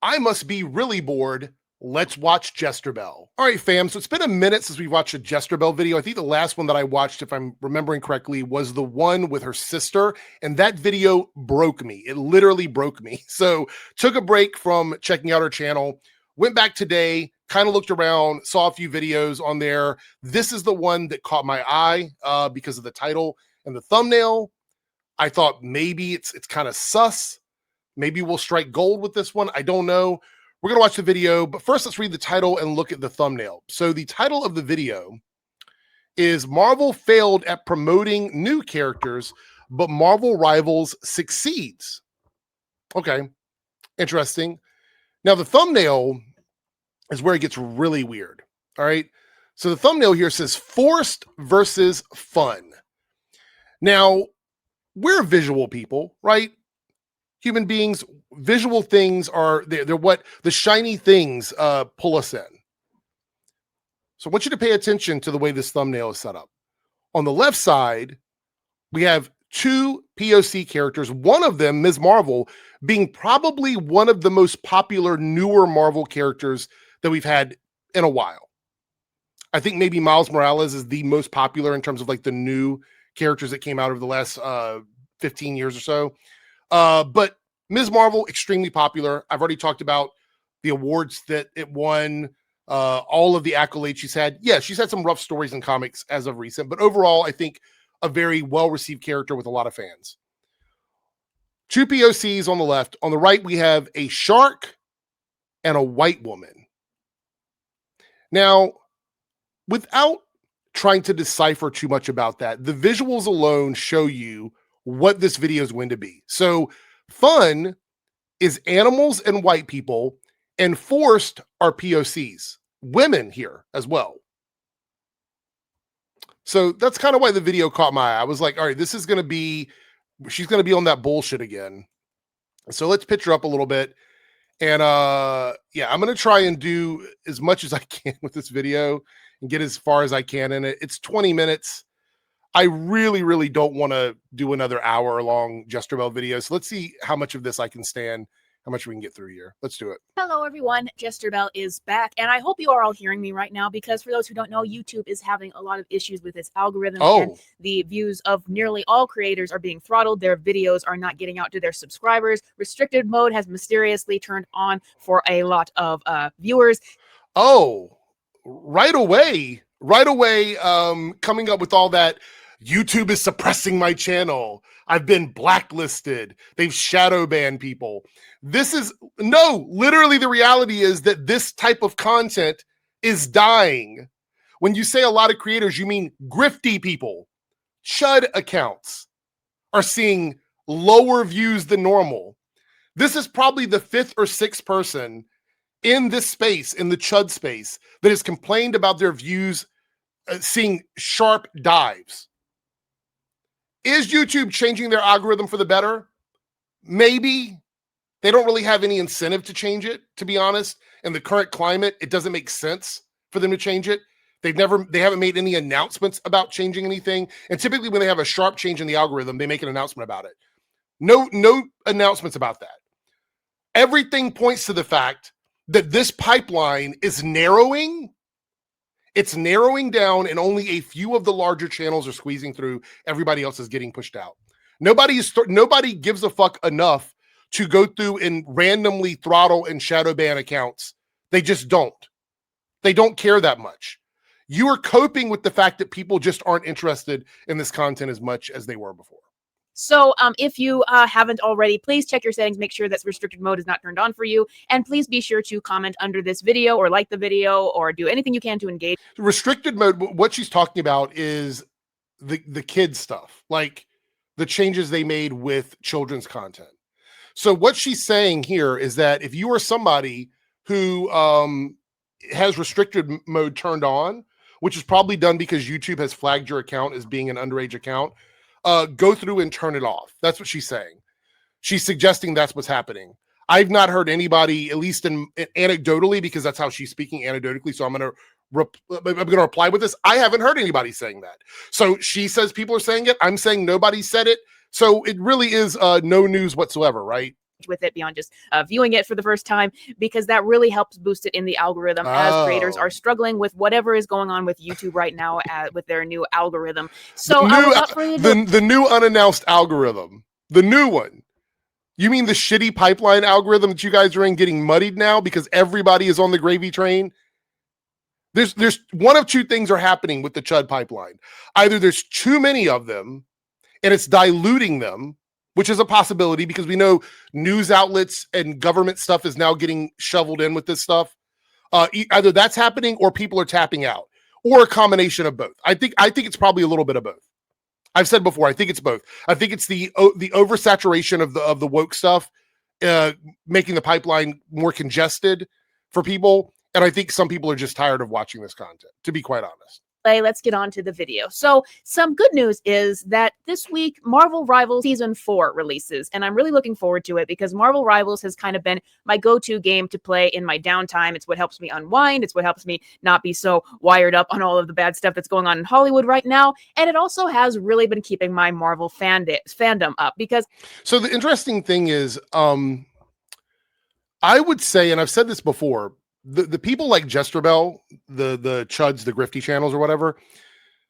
I must be really bored. Let's watch Jesterbell. All right, fam. So it's been a minute since we watched a Jesterbell video. I think the last one that I watched, if I'm remembering correctly, was the one with her sister. And that video broke me. It literally broke me. So took a break from checking out her channel, went back today, kind of looked around, saw a few videos on there. This is the one that caught my eye because of the title and the thumbnail. I thought maybe it's kind of sus. Maybe we'll strike gold with this one. I don't know. We're going to watch the video, but first let's read the title and look at the thumbnail. So the title of the video is Marvel Failed at Promoting New Characters, but Marvel Rivals Succeeds. Okay, interesting. Now the thumbnail is where it gets really weird. All right. So the thumbnail here says forced versus fun. Now, we're visual people, right? Human beings, visual things are they're what the shiny things pull us in. So I want you to pay attention to the way this thumbnail is set up. On the left side, we have two POC characters, one of them, Ms. Marvel, being probably one of the most popular newer Marvel characters that we've had in a while. I think maybe Miles Morales is the most popular in terms of like the new characters that came out over the last 15 years or so. But Ms. Marvel, extremely popular. I've already talked about the awards that it won, all of the accolades she's had. Yeah, she's had some rough stories in comics as of recent, but overall, I think a very well-received character with a lot of fans. Two POCs on the left. On the right, we have a shark and a white woman. Now, without trying to decipher too much about that, the visuals alone show you what this video is going to be. So fun is animals and white people, and forced are POCs, women here as well. So that's kind of why the video caught my eye. I was like, all right, this is going to be, she's going to be on that bullshit again. So let's pitch her up a little bit. And yeah, I'm going to try and do as much as I can with this video and get as far as I can in it. It's 20 minutes. I really, really don't want to do another hour-long Jesterbell video. So let's see how much of this I can stand, how much we can get through here. Let's do it. Hello, everyone. Jesterbell is back, and I hope you are all hearing me right now, because for those who don't know, YouTube is having a lot of issues with its algorithm, and the views of nearly all creators are being throttled. Their videos are not getting out to their subscribers. Restricted mode has mysteriously turned on for a lot of viewers. Oh, right away, coming up with all that. YouTube is suppressing my channel. I've been blacklisted. They've shadow banned people. This is literally the reality is that this type of content is dying. When you say a lot of creators, you mean grifty people. Chud accounts are seeing lower views than normal. This is probably the 5th or 6th person in this space, in the Chud space, that has complained about their views seeing sharp dives. Is YouTube changing their algorithm for the better? Maybe. They don't really have any incentive to change it, to be honest. In the current climate, it doesn't make sense for them to change it. They haven't made any announcements about changing anything. And typically when they have a sharp change in the algorithm, they make an announcement about it. No announcements about that. Everything points to the fact that this pipeline is narrowing. It's narrowing down, and only a few of the larger channels are squeezing through. Everybody else is getting pushed out. Nobody gives a fuck enough to go through and randomly throttle and shadow ban accounts. They just don't. They don't care that much. You are coping with the fact that people just aren't interested in this content as much as they were before. So if you haven't already, please check your settings, make sure that restricted mode is not turned on for you. And please be sure to comment under this video or like the video or do anything you can to engage. Restricted mode, what she's talking about is the kid stuff, like the changes they made with children's content. So what she's saying here is that if you are somebody who has restricted mode turned on, which is probably done because YouTube has flagged your account as being an underage account, go through and turn it off. That's what she's saying. She's suggesting that's what's happening. I've not heard anybody, at least anecdotally, because that's how she's speaking anecdotally. So I'm going to reply with this. I haven't heard anybody saying that. So she says people are saying it. I'm saying nobody said it. So it really is no news whatsoever, right? with it beyond just viewing it for the first time, because that really helps boost it in the algorithm as creators are struggling with whatever is going on with YouTube right now with their new algorithm. So the new unannounced algorithm, the new one. You mean the shitty pipeline algorithm that you guys are in getting muddied now because everybody is on the gravy train? There's one of two things are happening with the Chud pipeline. Either there's too many of them and it's diluting them, which is a possibility because we know news outlets and government stuff is now getting shoveled in with this stuff. Either that's happening or people are tapping out, or a combination of both. I think it's probably a little bit of both. I've said before, I think it's both. I think it's the oversaturation of the woke stuff, making the pipeline more congested for people. And I think some people are just tired of watching this content, to be quite honest. Let's get on to the video. So some good news is that this week Marvel Rivals Season 4 releases, and I'm really looking forward to it because Marvel Rivals has kind of been my go-to game to play in my downtime. It's what helps me unwind. It's what helps me not be so wired up on all of the bad stuff that's going on in Hollywood right now. And it also has really been keeping my Marvel fandom up because... So the interesting thing is, I would say, and I've said this before, the people like Jesterbell, the Chuds, the grifty channels or whatever,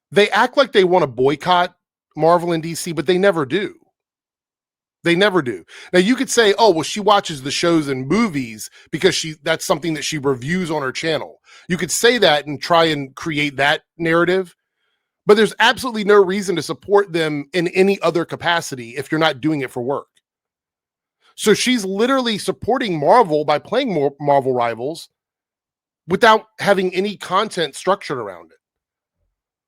they act like they want to boycott Marvel and DC, but they never do. They never do. Now you could say, oh, well, she watches the shows and movies because that's something that she reviews on her channel. You could say that and try and create that narrative, but there's absolutely no reason to support them in any other capacity if you're not doing it for work. So she's literally supporting Marvel by playing more Marvel Rivals without having any content structured around it.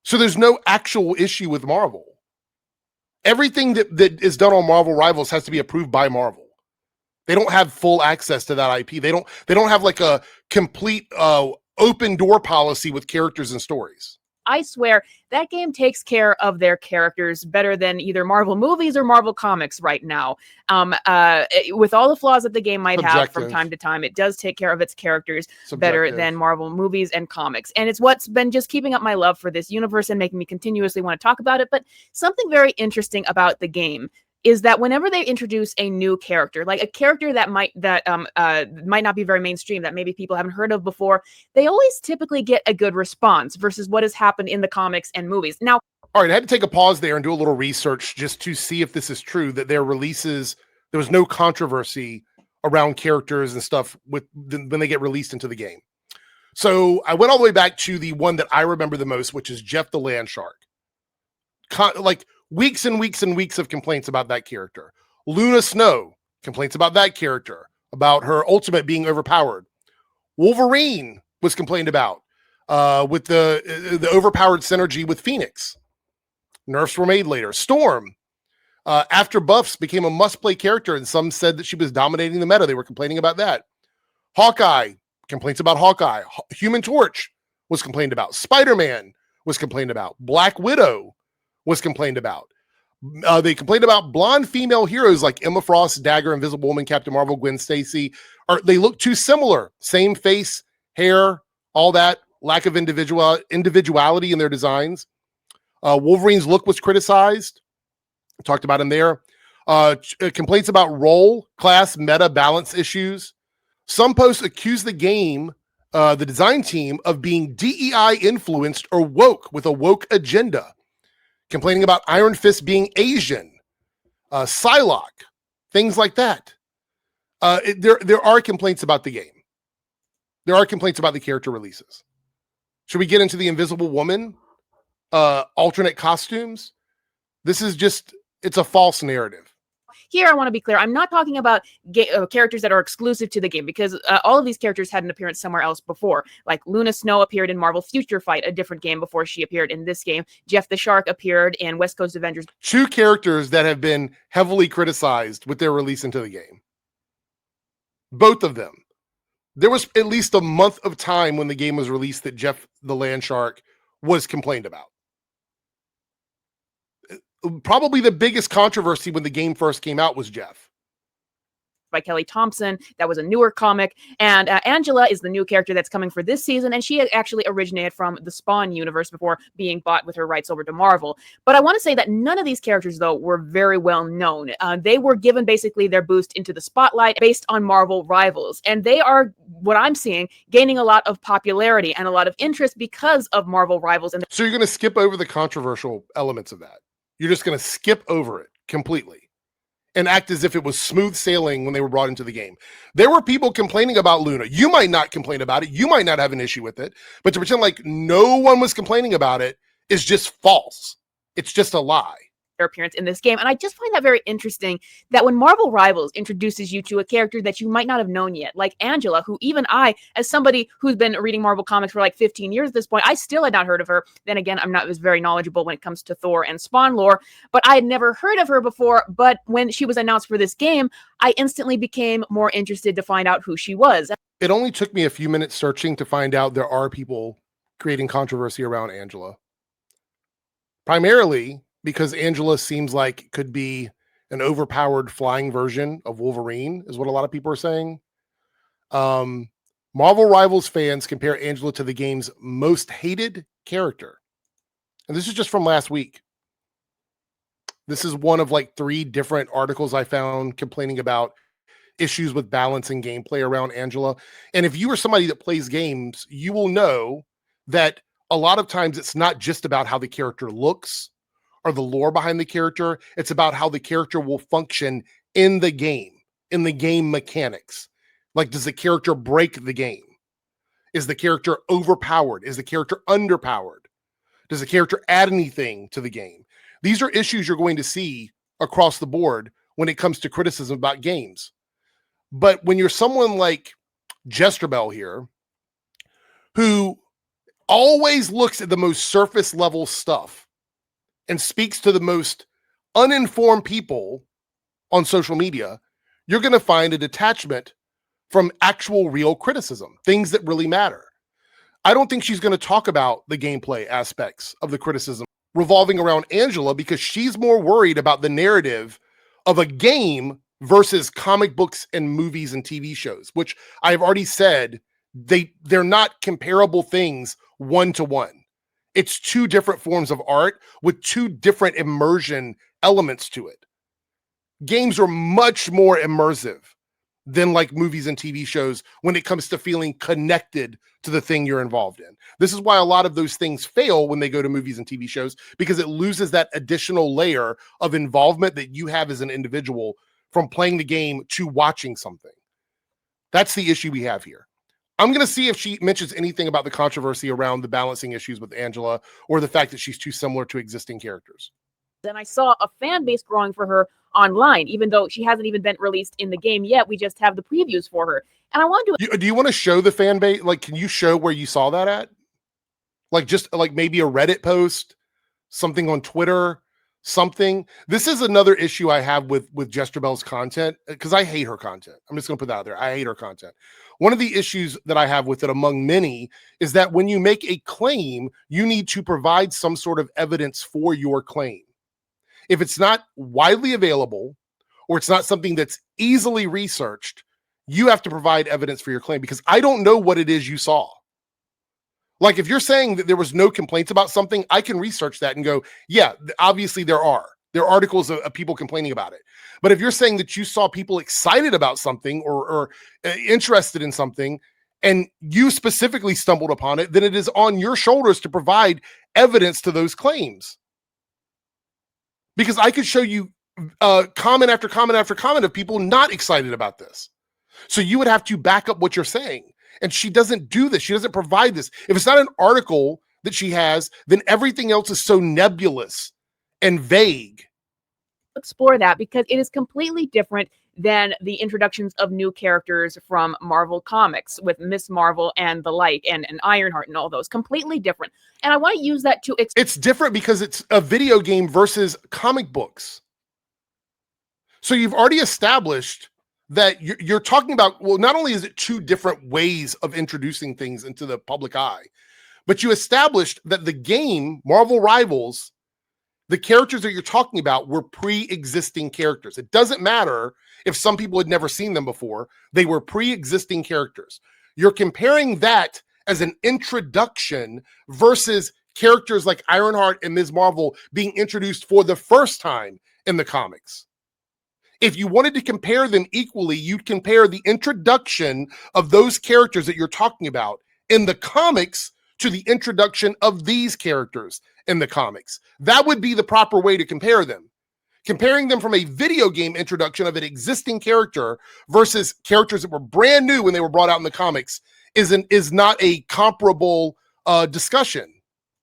So there's no actual issue with Marvel. Everything that is done on Marvel Rivals has to be approved by Marvel. They don't have full access to that IP. They don't have like a complete open door policy with characters and stories. I swear that game takes care of their characters better than either Marvel movies or Marvel comics right now. With all the flaws that the game might have from time to time, it does take care of its characters better than Marvel movies and comics. And it's what's been just keeping up my love for this universe and making me continuously want to talk about it. But something very interesting about the game is that whenever they introduce a new character, like a character that might not be very mainstream, that maybe people haven't heard of before, they always typically get a good response versus what has happened in the comics and movies. Now, all right, I had to take a pause there and do a little research just to see if this is true, that their releases, there was no controversy around characters and stuff when they get released into the game. So I went all the way back to the one that I remember the most, which is Jeff the Land Shark. Like weeks and weeks and weeks of complaints about that character. Luna Snow, complaints about that character, about her ultimate being overpowered. Wolverine was complained about with the overpowered synergy with Phoenix. Nerfs were made later. Storm, after buffs, became a must-play character, and some said that she was dominating the meta. They were complaining about that. Hawkeye, complaints about Hawkeye. Human Torch was complained about. Spider-Man was complained about. Black Widow was complained about. They complained about blonde female heroes like Emma Frost, Dagger, Invisible Woman, Captain Marvel, Gwen Stacy. They look too similar. Same face, hair, all that. Lack of individuality in their designs. Wolverine's look was criticized. Talked about him there. Complaints about role, class, meta, balance issues. Some posts accuse the game, the design team, of being DEI influenced or woke with a woke agenda. Complaining about Iron Fist being Asian, Psylocke, things like that. There are complaints about the game. There are complaints about the character releases. Should we get into the Invisible Woman? Alternate costumes? This is just, it's a false narrative. Here, I want to be clear. I'm not talking about characters that are exclusive to the game, because all of these characters had an appearance somewhere else before. Like Luna Snow appeared in Marvel Future Fight, a different game, before she appeared in this game. Jeff the Shark appeared in West Coast Avengers. Two characters that have been heavily criticized with their release into the game. Both of them. There was at least a month of time when the game was released that Jeff the Land Shark was complained about. Probably the biggest controversy when the game first came out was Jeff. by Kelly Thompson. That was a newer comic. And Angela is the new character that's coming for this season. And she actually originated from the Spawn universe before being bought with her rights over to Marvel. But I want to say that none of these characters, though, were very well known. They were given basically their boost into the spotlight based on Marvel Rivals. And they are, what I'm seeing, gaining a lot of popularity and a lot of interest because of Marvel Rivals. And so you're going to skip over the controversial elements of that. You're just going to skip over it completely and act as if it was smooth sailing when they were brought into the game. There were people complaining about Luna. You might not complain about it. You might not have an issue with it. But to pretend like no one was complaining about it is just false. It's just a lie. Their appearance in this game. And I just find that very interesting that when Marvel Rivals introduces you to a character that you might not have known yet, like Angela, who even I, as somebody who's been reading Marvel comics for like 15 years at this point, I still had not heard of her. Then again, I'm not as very knowledgeable when it comes to Thor and Spawn lore, but I had never heard of her before. But when she was announced for this game, I instantly became more interested to find out who she was. It only took me a few minutes searching to find out there are people creating controversy around Angela. Primarily because Angela seems like it could be an overpowered flying version of Wolverine, is what a lot of people are saying. Marvel Rivals fans compare Angela to the game's most hated character. And this is just from last week. This is one of like 3 different articles I found complaining about issues with balance and gameplay around Angela. And if you are somebody that plays games, you will know that a lot of times it's not just about how the character looks or the lore behind the character. It's about how the character will function in the game mechanics. Like, does the character break the game? Is the character overpowered? Is the character underpowered? Does the character add anything to the game? These are issues you're going to see across the board when it comes to criticism about games. But when you're someone like Jesterbell here, who always looks at the most surface level stuff and speaks to the most uninformed people on social media, you're going to find a detachment from actual real criticism, things that really matter. I don't think she's going to talk about the gameplay aspects of the criticism revolving around Angela because she's more worried about the narrative of a game versus comic books and movies and TV shows, which I've already said they're not comparable things one-to-one. It's 2 different forms of art with 2 different immersion elements to it. Games are much more immersive than like movies and TV shows when it comes to feeling connected to the thing you're involved in. This is why a lot of those things fail when they go to movies and TV shows, because it loses that additional layer of involvement that you have as an individual from playing the game to watching something. That's the issue we have here. I'm going to see if she mentions anything about the controversy around the balancing issues with Angela or the fact that she's too similar to existing characters. And I saw a fan base growing for her online, even though she hasn't even been released in the game yet. We just have the previews for her. And I want to... Do you want to show the fan base? Like, can you show where you saw that at? Like, just like maybe a Reddit post, something on Twitter, something. This is another issue I have with Jesterbell's content, because I hate her content. I'm just going to put that out there. I hate her content. One of the issues that I have with it, among many, is that when you make a claim, you need to provide some sort of evidence for your claim. If it's not widely available, or it's not something that's easily researched, you have to provide evidence for your claim, because I don't know what it is you saw. Like, if you're saying that there was no complaints about something, I can research that and go, yeah, obviously there are. There are articles of people complaining about it. But if you're saying that you saw people excited about something or interested in something, and you specifically stumbled upon it, then it is on your shoulders to provide evidence to those claims. Because I could show you comment after comment after comment of people not excited about this. So you would have to back up what you're saying. And she doesn't do this. She doesn't provide this. If it's not an article that she has, then everything else is so nebulous and vague. Explore that, because it is completely different than the introductions of new characters from Marvel Comics with Miss Marvel and the like, and Ironheart and all those. Completely different. And I want to use that to... It's different because it's a video game versus comic books. So you've already established that you're talking about, well, not only is it 2 different ways of introducing things into the public eye, but you established that the game, Marvel Rivals, The characters that you're talking about were pre-existing characters. It doesn't matter if some people had never seen them before. They were pre-existing characters. You're comparing that as an introduction versus characters like Ironheart and Ms. Marvel being introduced for the first time in the comics. If you wanted to compare them equally, you'd compare the introduction of those characters that you're talking about in the comics to the introduction of these characters in the comics. That would be the proper way to compare them. Comparing them from a video game introduction of an existing character versus characters that were brand new when they were brought out in the comics is not a comparable discussion.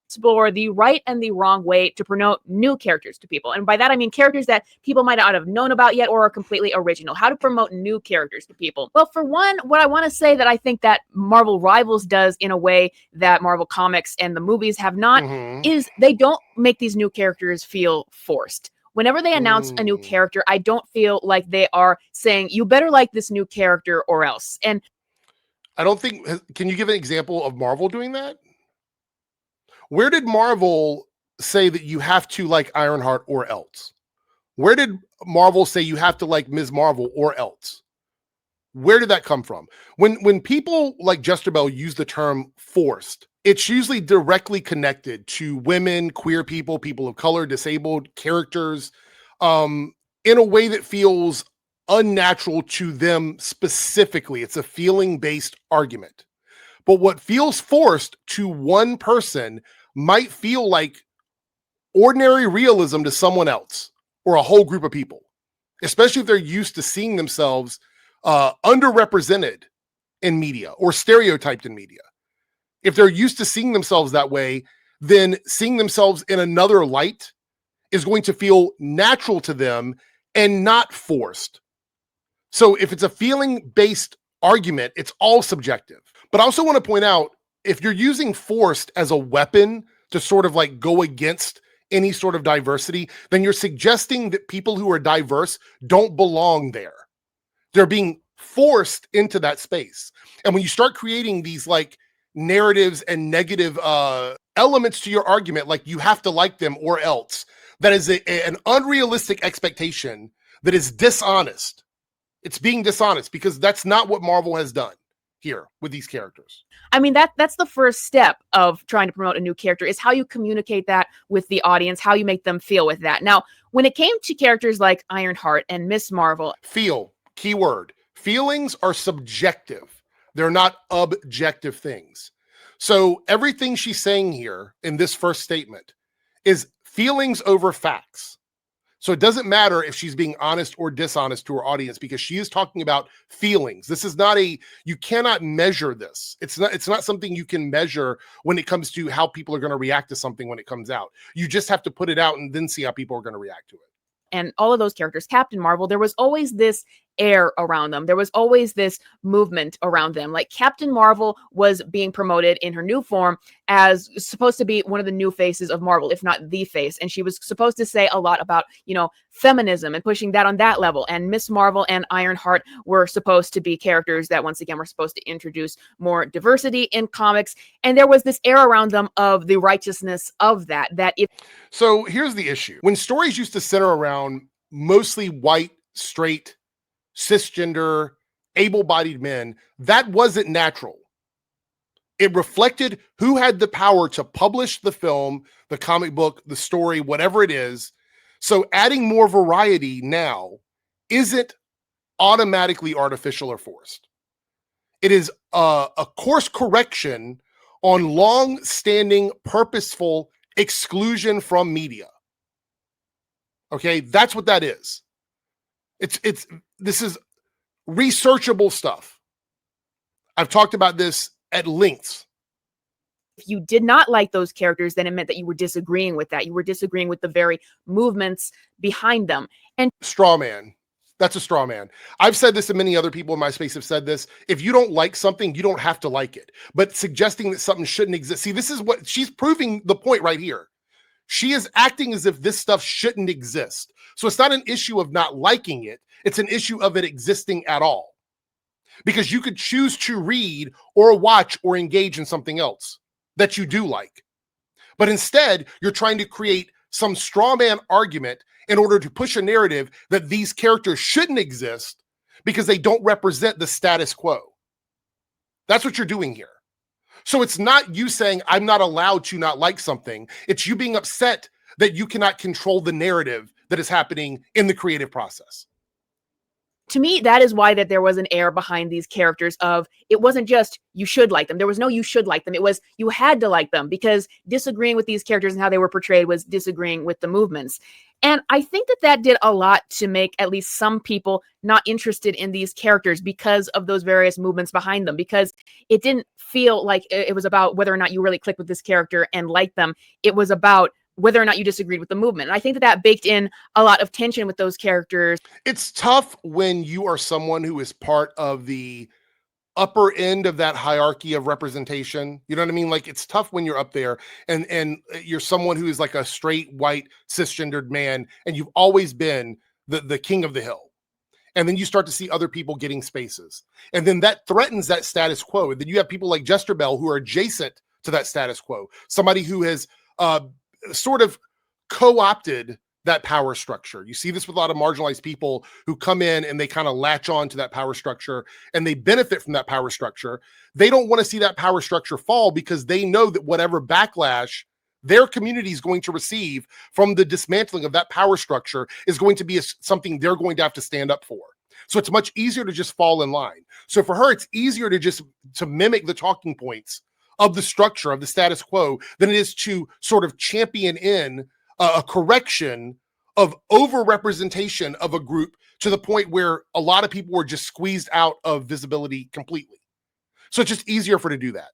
Explore the right and the wrong way to promote new characters to people. And by that, I mean characters that people might not have known about yet or are completely original. How to promote new characters to people. Well, for one, what I want to say that I think that Marvel Rivals does in a way that Marvel Comics and the movies have not is they don't make these new characters feel forced. Whenever they announce a new character, I don't feel like they are saying, you better like this new character or else. And I don't think, can you give an example of Marvel doing that? Where did Marvel say that you have to like Ironheart or else? Where did Marvel say you have to like Ms. Marvel or else? Where did that come from? When people like Jesterbell use the term forced, it's usually directly connected to women, queer people, people of color, disabled characters, in a way that feels unnatural to them specifically. It's a feeling-based argument. But what feels forced to one person might feel like ordinary realism to someone else or a whole group of people, especially if they're used to seeing themselves underrepresented in media or stereotyped in media. If they're used to seeing themselves that way, then seeing themselves in another light is going to feel natural to them and not forced. So if it's a feeling-based argument, it's all subjective. But I also want to point out, if you're using forced as a weapon to sort of like go against any sort of diversity, then you're suggesting that people who are diverse don't belong there. They're being forced into that space. And when you start creating these like narratives and negative elements to your argument, like you have to like them or else, that is an unrealistic expectation that is dishonest. It's being dishonest because that's not what Marvel has done here with these characters. I mean, that's the first step of trying to promote a new character, is how you communicate that with the audience, how you make them feel with that. Now, when it came to characters like Ironheart and Ms. Marvel, feel, keyword, feelings are subjective. They're not objective things. So everything she's saying here in this first statement is feelings over facts. So it doesn't matter if she's being honest or dishonest to her audience, because she is talking about feelings. This is not you cannot measure this. It's not something you can measure when it comes to how people are going to react to something when it comes out. You just have to put it out and then see how people are going to react to it. And all of those characters, Captain Marvel, there was always this air around them. There was always this movement around them. Like Captain Marvel was being promoted in her new form as supposed to be one of the new faces of Marvel, if not the face. And she was supposed to say a lot about, feminism and pushing that on that level. And Miss Marvel and Ironheart were supposed to be characters that, once again, were supposed to introduce more diversity in comics. And there was this air around them of the righteousness of that if... So here's the issue. When stories used to center around mostly white, straight, cisgender, able-bodied men, that wasn't natural. It reflected who had the power to publish the film, the comic book, the story, whatever it is. So adding more variety now isn't automatically artificial or forced. It is a course correction on long-standing, purposeful exclusion from media. Okay, that's what that is. This is researchable stuff. I've talked about this at length. If you did not like those characters, then it meant that you were disagreeing with that. You were disagreeing with the very movements behind them. And straw man. That's a straw man. I've said this, and many other people in my space have said this. If you don't like something, you don't have to like it. But suggesting that something shouldn't exist. See, this is what she's proving the point right here. She is acting as if this stuff shouldn't exist. So it's not an issue of not liking it. It's an issue of it existing at all. Because you could choose to read or watch or engage in something else that you do like. But instead, you're trying to create some straw man argument in order to push a narrative that these characters shouldn't exist because they don't represent the status quo. That's what you're doing here. So it's not you saying, I'm not allowed to not like something. It's you being upset that you cannot control the narrative that is happening in the creative process. To me, that is why that there was an air behind these characters of, it wasn't just you should like them. There was no you should like them. It was you had to like them, because disagreeing with these characters and how they were portrayed was disagreeing with the movements. And I think that that did a lot to make at least some people not interested in these characters because of those various movements behind them, because it didn't feel like it was about whether or not you really clicked with this character and liked them. It was about whether or not you disagreed with the movement. And I think that that baked in a lot of tension with those characters. It's tough when you are someone who is part of the upper end of that hierarchy of representation. You know what I mean? Like, it's tough when you're up there and you're someone who is like a straight white cisgendered man, and you've always been the king of the hill. And then you start to see other people getting spaces. And then that threatens that status quo. And then you have people like Jesterbell who are adjacent to that status quo. Somebody who has sort of co-opted that power structure. You see this with a lot of marginalized people who come in and they kind of latch on to that power structure and they benefit from that power structure. They don't want to see that power structure fall because they know that whatever backlash their community is going to receive from the dismantling of that power structure is going to be something they're going to have to stand up for. So it's much easier to just fall in line. So for her, it's easier to mimic the talking points of the structure of the status quo than it is to sort of champion in a correction of over-representation of a group to the point where a lot of people were just squeezed out of visibility completely. So it's just easier for her to do that.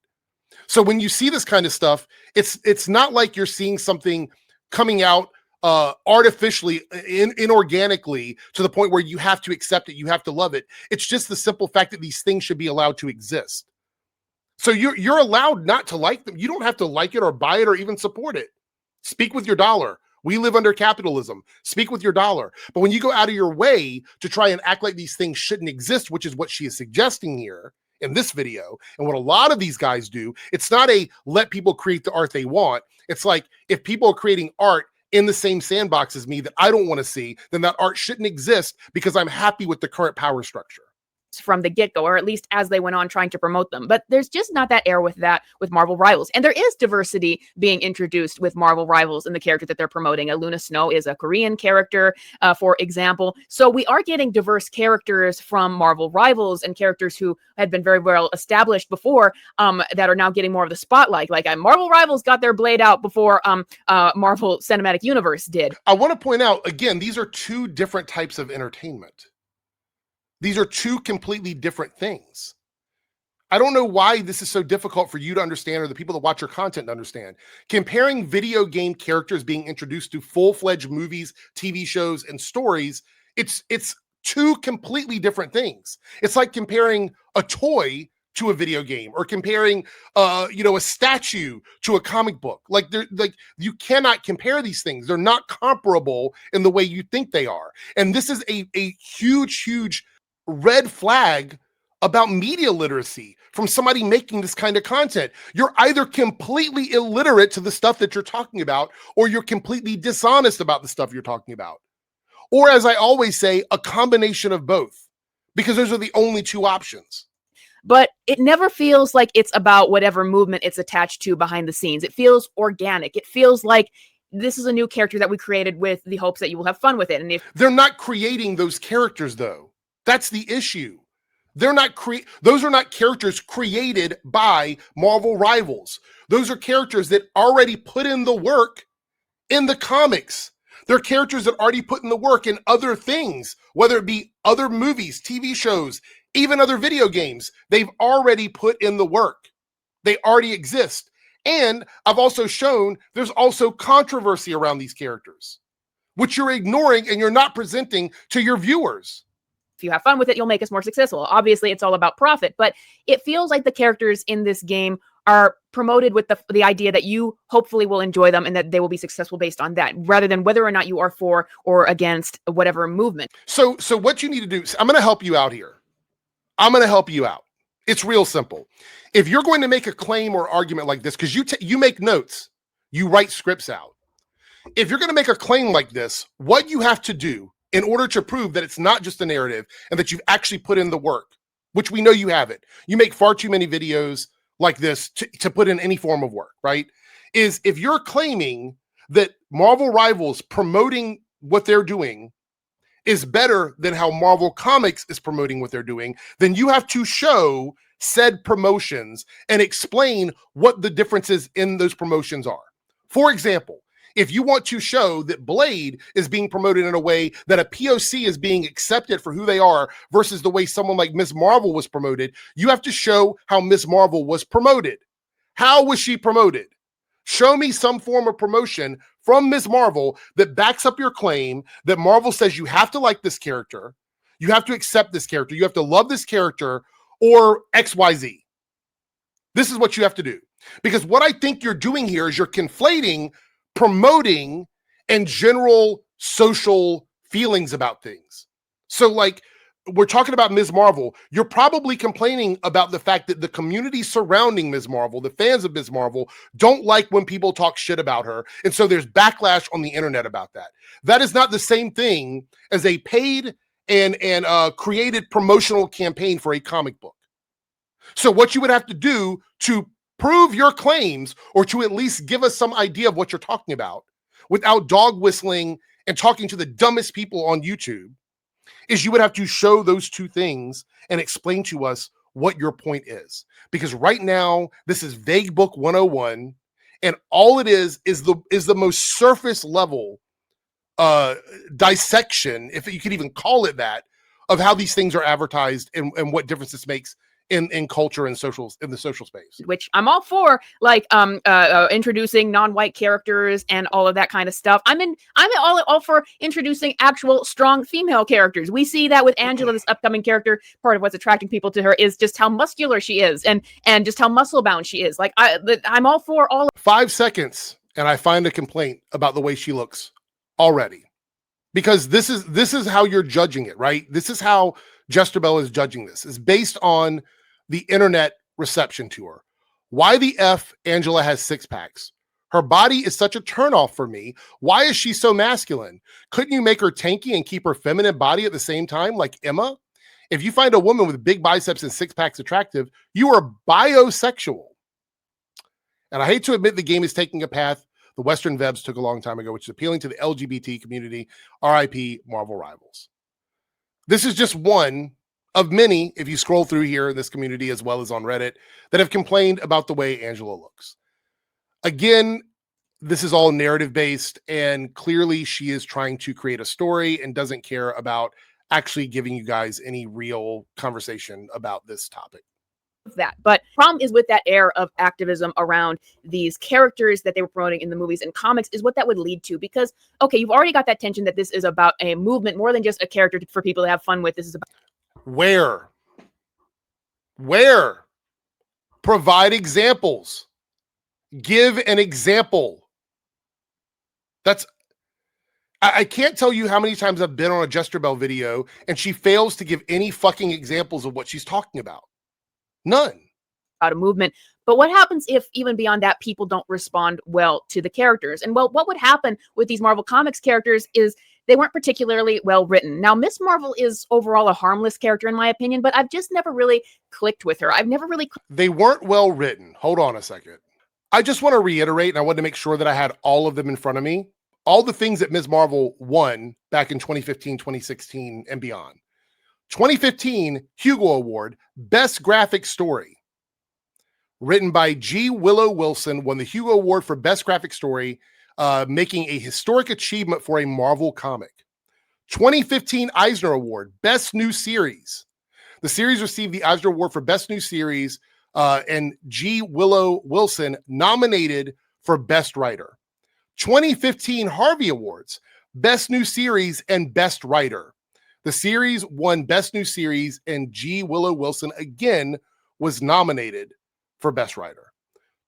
So when you see this kind of stuff, it's not like you're seeing something coming out artificially, inorganically, to the point where you have to accept it, you have to love it. It's just the simple fact that these things should be allowed to exist. So you're allowed not to like them. You don't have to like it or buy it or even support it. Speak with your dollar. We live under capitalism. Speak with your dollar. But when you go out of your way to try and act like these things shouldn't exist, which is what she is suggesting here in this video, and what a lot of these guys do, it's not a let people create the art they want. It's like, if people are creating art in the same sandbox as me that I don't want to see, then that art shouldn't exist because I'm happy with the current power structure. From the get-go, or at least as they went on trying to promote them. But there's just not that air with Marvel Rivals. And there is diversity being introduced with Marvel Rivals in the character that they're promoting. Luna Snow is a Korean character, for example. So we are getting diverse characters from Marvel Rivals, and characters who had been very well established before that are now getting more of the spotlight. Like Marvel Rivals got their blade out before Marvel Cinematic Universe did. I want to point out, again, these are two different types of entertainment. These are two completely different things. I don't know why this is so difficult for you to understand, or the people that watch your content to understand. Comparing video game characters being introduced to full-fledged movies, TV shows, and stories, it's two completely different things. It's like comparing a toy to a video game, or comparing a statue to a comic book. Like you cannot compare these things. They're not comparable in the way you think they are. And this is a huge red flag about media literacy from somebody making this kind of content. You're either completely illiterate to the stuff that you're talking about, or you're completely dishonest about the stuff you're talking about. Or, as I always say, a combination of both, because those are the only two options. But it never feels like it's about whatever movement it's attached to behind the scenes. It feels organic. It feels like this is a new character that we created with the hopes that you will have fun with it. And if they're not creating those characters, though, that's the issue. Those are not characters created by Marvel Rivals. Those are characters that already put in the work in the comics. They're characters that already put in the work in other things, whether it be other movies, TV shows, even other video games. They've already put in the work. They already exist. And I've also shown there's also controversy around these characters, which you're ignoring and you're not presenting to your viewers. If you have fun with it, you'll make us more successful. Obviously, it's all about profit, but it feels like the characters in this game are promoted with the idea that you hopefully will enjoy them and that they will be successful based on that, rather than whether or not you are for or against whatever movement. So what you need to do, I'm going to help you out here. I'm going to help you out. It's real simple. If you're going to make a claim or argument like this, because you make notes, you write scripts out. if you're going to make a claim like this, what you have to do in order to prove that it's not just a narrative and that you've actually put in the work, which we know you haven't. You make far too many videos like this to put in any form of work, right? Is if you're claiming that Marvel Rivals promoting what they're doing is better than how Marvel Comics is promoting what they're doing, then you have to show said promotions and explain what the differences in those promotions are. For example, if you want to show that Blade is being promoted in a way that a POC is being accepted for who they are versus the way someone like Ms. Marvel was promoted, you have to show how Ms. Marvel was promoted. How was she promoted? Show me some form of promotion from Ms. Marvel that backs up your claim that Marvel says you have to like this character, you have to accept this character, you have to love this character, or XYZ. This is what you have to do. Because what I think you're doing here is you're conflating promoting and general social feelings about things. So like, we're talking about Ms. Marvel. You're probably complaining about the fact that the community surrounding Ms. Marvel, the fans of Ms. Marvel, don't like when people talk shit about her. And so there's backlash on the internet about that. That is not the same thing as a paid and created promotional campaign for a comic book. So what you would have to do to prove your claims, or to at least give us some idea of what you're talking about without dog whistling and talking to the dumbest people on YouTube, is you would have to show those two things and explain to us what your point is. Because right now, this is Vague Book 101, and all it is the most surface level dissection, if you could even call it that, of how these things are advertised and what difference this makes in culture and socials, in the social space. Which I'm all for, like introducing non-white characters and all of that kind of stuff. I'm all for introducing actual strong female characters. We see that with Angela, this upcoming character. Part of what's attracting people to her is just how muscular she is and just how muscle bound she is. Like I'm all for all. 5 seconds and I find a complaint about the way she looks already. Because this is how you're judging it, right? This is how Jesterbell is judging this. It's based on the internet reception to her. Why the F Angela has 6-packs? Her body is such a turnoff for me. Why is she so masculine? Couldn't you make her tanky and keep her feminine body at the same time, like Emma? If you find a woman with big biceps and 6-packs attractive, you are bisexual. And I hate to admit the game is taking a path the Western Vebs took a long time ago, which is appealing to the LGBT community. RIP Marvel Rivals. This is just one of many, if you scroll through here in this community as well as on Reddit, that have complained about the way Angela looks. Again, this is all narrative based, and clearly she is trying to create a story and doesn't care about actually giving you guys any real conversation about this topic. That, but problem is with that air of activism around these characters that they were promoting in the movies and comics is what that would lead to. Because okay, you've already got that tension that this is about a movement more than just a character for people to have fun with. This is about where provide examples, give an example. That's I can't tell you how many times I've been on a Jesterbell video and she fails to give any fucking examples of what she's talking about. None. About a movement. But what happens if even beyond that, people don't respond well to the characters? And well, what would happen with these Marvel Comics characters is they weren't particularly well written. Now, Miss Marvel is overall a harmless character in my opinion, but I've just never really clicked with her. I've never really. They weren't well written. Hold on a second. I just want to reiterate, and I wanted to make sure that I had all of them in front of me. All the things that Ms. Marvel won back in 2015, 2016, and beyond. 2015 Hugo Award, Best Graphic Story. Written by G. Willow Wilson, won the Hugo Award for Best Graphic Story, making a historic achievement for a Marvel comic. 2015 Eisner Award, Best New Series. The series received the Eisner Award for Best New Series, and G. Willow Wilson nominated for Best Writer. 2015 Harvey Awards, Best New Series and Best Writer. The series won Best New Series, and G. Willow Wilson again was nominated for Best Writer.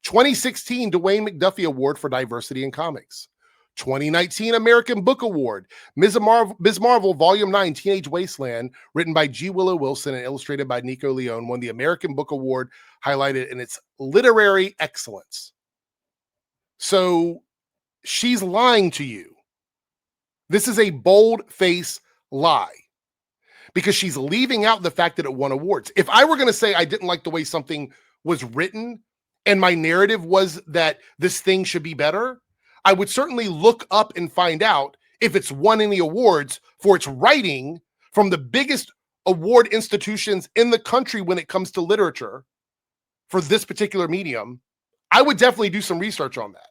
2016 Dwayne McDuffie Award for Diversity in Comics. 2019 American Book Award, Ms. Marvel Volume 9 Teenage Wasteland, written by G. Willow Wilson and illustrated by Nico Leone, won the American Book Award, highlighted in its literary excellence. So she's lying to you. This is a bold-faced lie because she's leaving out the fact that it won awards. If I were going to say I didn't like the way something was written and my narrative was that this thing should be better, I would certainly look up and find out if it's won any awards for its writing from the biggest award institutions in the country when it comes to literature for this particular medium. I would definitely do some research on that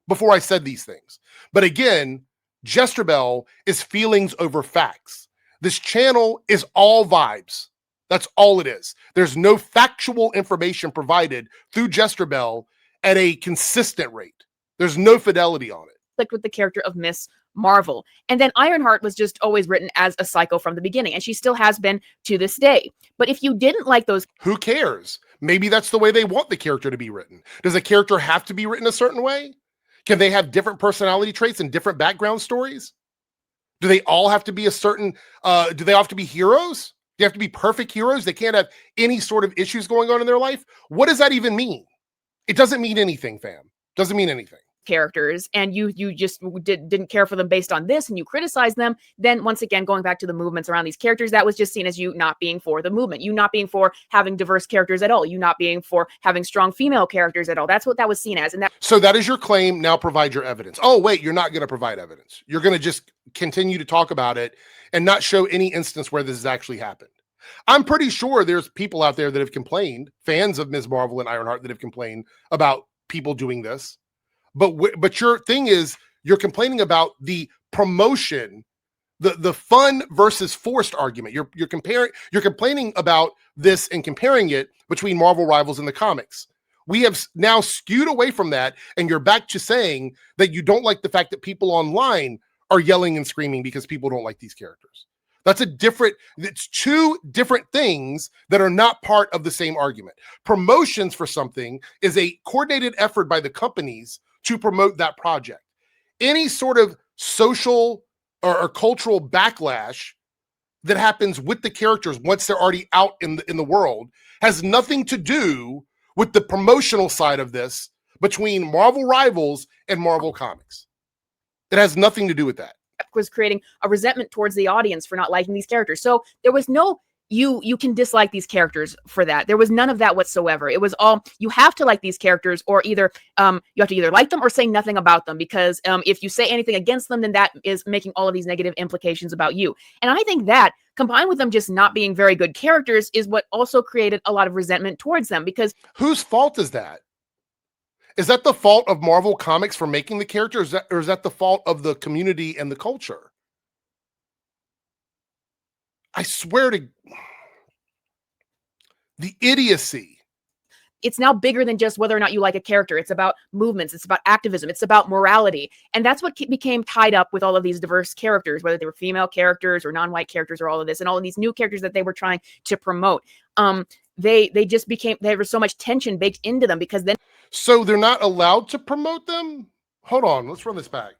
before I said these things. But again, Jesterbell is feelings over facts. This channel is all vibes. That's all it is. There's no factual information provided through Jesterbell at a consistent rate. There's no fidelity on it. Like with the character of Miss Marvel. And then Ironheart was just always written as a psycho from the beginning, and she still has been to this day. But if you didn't like those... Who cares? Maybe that's the way they want the character to be written. Does a character have to be written a certain way? Can they have different personality traits and different background stories? Do they all have to be a certain... do they all have to be heroes? Do they have to be perfect heroes? They can't have any sort of issues going on in their life? What does that even mean? It doesn't mean anything, fam. Doesn't mean anything. Characters, and you just didn't care for them based on this, and you criticize them, then once again, going back to the movements around these characters, that was just seen as you not being for the movement, you not being for having diverse characters at all, you not being for having strong female characters at all. That's what that was seen as. And that... So that is your claim. Now provide your evidence. Oh, wait, you're not going to provide evidence. You're going to just continue to talk about it and not show any instance where this has actually happened. I'm pretty sure there's people out there that have complained, fans of Ms. Marvel and Ironheart, that have complained about people doing this. But your thing is, you're complaining about the promotion, the fun versus forced argument. You're complaining about this and comparing it between Marvel rivals and the comics. We have now skewed away from that, and you're back to saying that you don't like the fact that people online are yelling and screaming because people don't like these characters. It's two different things that are not part of the same argument. Promotions for something is a coordinated effort by the companies to promote that project. Any sort of social or cultural backlash that happens with the characters once they're already out in the world has nothing to do with the promotional side of this between Marvel rivals and Marvel Comics. It has nothing to do with that. Was creating a resentment towards the audience for not liking these characters. So there was no you can dislike these characters for that. There was none of that whatsoever. It was all, you have to like these characters, or either you have to either like them or say nothing about them, because if you say anything against them, then that is making all of these negative implications about you. And I think that, combined with them just not being very good characters, is what also created a lot of resentment towards them. Because whose fault is that? Is that the fault of Marvel Comics for making the characters, or is that the fault of the community and the culture? I swear to the idiocy. It's now bigger than just whether or not you like a character. It's about movements. It's about activism. It's about morality. And that's what became tied up with all of these diverse characters, whether they were female characters or non-white characters or all of this, and all of these new characters that they were trying to promote. They just became, there was so much tension baked into them, because then... So they're not allowed to promote them? Hold on, let's run this back.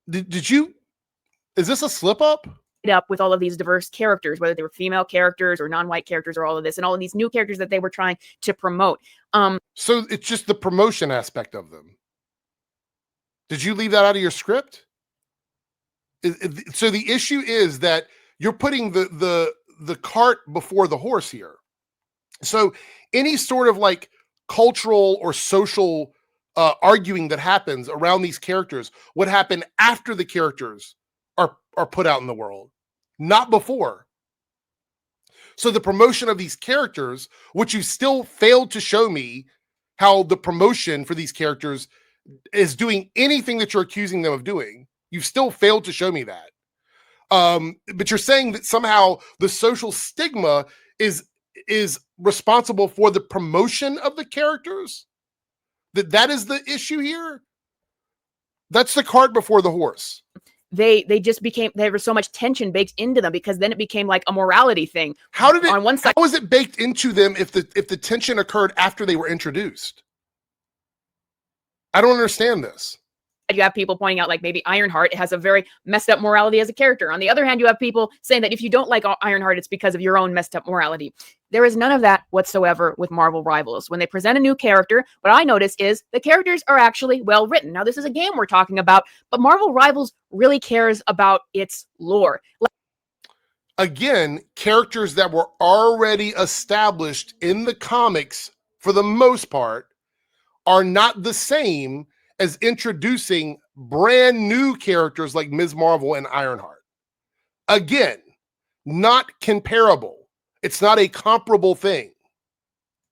Did you... Is this a slip up? With all of these diverse characters, whether they were female characters or non-white characters or all of this, and all of these new characters that they were trying to promote. So it's just the promotion aspect of them. Did you leave that out of your script? So the issue is that you're putting the cart before the horse here. So any sort of like cultural or social arguing that happens around these characters would happen after the characters are put out in the world, not before. So the promotion of these characters, which you still failed to show me how the promotion for these characters is doing anything that you're accusing them of doing. You've still failed to show me that. But you're saying that somehow the social stigma is responsible for the promotion of the characters? That is the issue here? That's the cart before the horse. They just became, there was so much tension baked into them, because then it became like a morality thing. How did it, on one side, how was it baked into them if the tension occurred after they were introduced? I don't understand this. you have people pointing out like maybe Ironheart has a very messed up morality as a character. On the other hand, you have people saying that if you don't like Ironheart, it's because of your own messed up morality. There is none of that whatsoever with Marvel Rivals. When they present a new character, what I notice is the characters are actually well written. Now, this is a game we're talking about, but Marvel Rivals really cares about its lore. Again, characters that were already established in the comics, for the most part, are not the same as introducing brand new characters like Ms. Marvel and Ironheart. Again, not comparable. It's not a comparable thing.